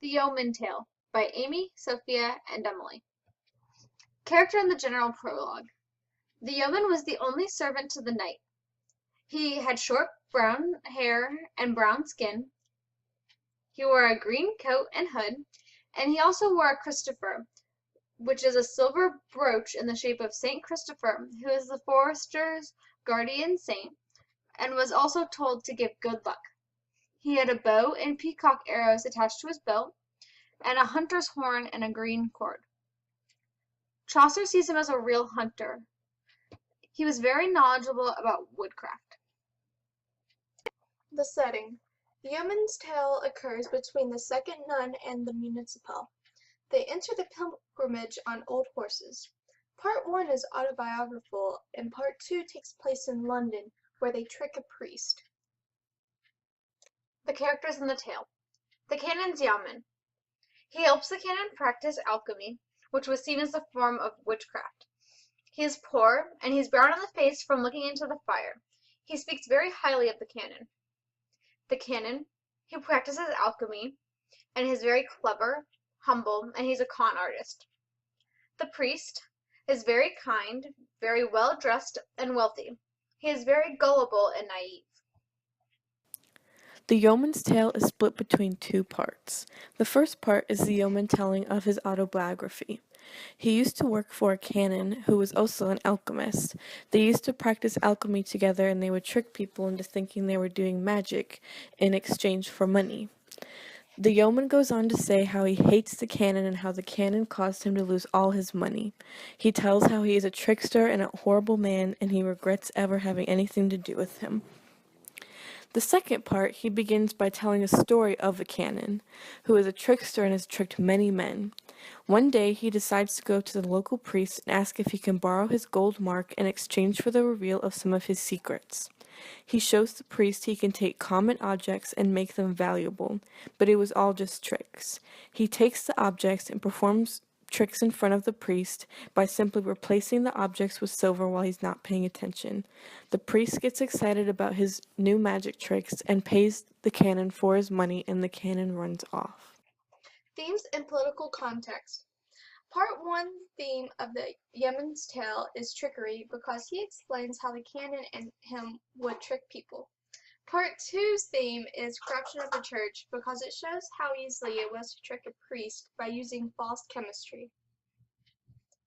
The Yeoman Tale by Amy, Sophia, and Emily. Character in the general prologue. The yeoman was the only servant to the knight. He had short brown hair and brown skin. He wore a green coat and hood, and he also wore a Christopher, which is a silver brooch in the shape of Saint Christopher, who is the forester's guardian saint, and was also told to give good luck. He had a bow and peacock arrows attached to his belt, and a hunter's horn and a green cord. Chaucer sees him as a real hunter. He was very knowledgeable about woodcraft. The setting. The yeoman's tale occurs between the second nun and the municipal. They enter the pilgrimage on old horses. Part 1 is autobiographical, and Part 2 takes place in London, where they trick a priest. The characters in the tale. The canon's Yeoman. He helps the canon practice alchemy, which was seen as a form of witchcraft. He is poor, and he is brown in the face from looking into the fire. He speaks very highly of the canon. The canon, who practices alchemy, and is very clever, humble, and he's a con artist. The priest is very kind, very well dressed, and wealthy. He is very gullible and naive. The yeoman's tale is split between two parts. The first part is the yeoman telling of his autobiography. He used to work for a canon who was also an alchemist. They used to practice alchemy together, and they would trick people into thinking they were doing magic in exchange for money. The yeoman goes on to say how he hates the canon and how the canon caused him to lose all his money. He tells how he is a trickster and a horrible man, and he regrets ever having anything to do with him. The second part, he begins by telling a story of a canon, who is a trickster and has tricked many men. One day, he decides to go to the local priest and ask if he can borrow his gold mark in exchange for the reveal of some of his secrets. He shows the priest he can take common objects and make them valuable, but it was all just tricks. He takes the objects and performs tricks in front of the priest by simply replacing the objects with silver while he's not paying attention. The priest gets excited about his new magic tricks and pays the canon for his money, and the canon runs off. Themes and political context. Part 1 theme of the yeoman's tale is trickery, because he explains how the canon and him would trick people. Part 2's theme is corruption of the church, because it shows how easily it was to trick a priest by using false chemistry.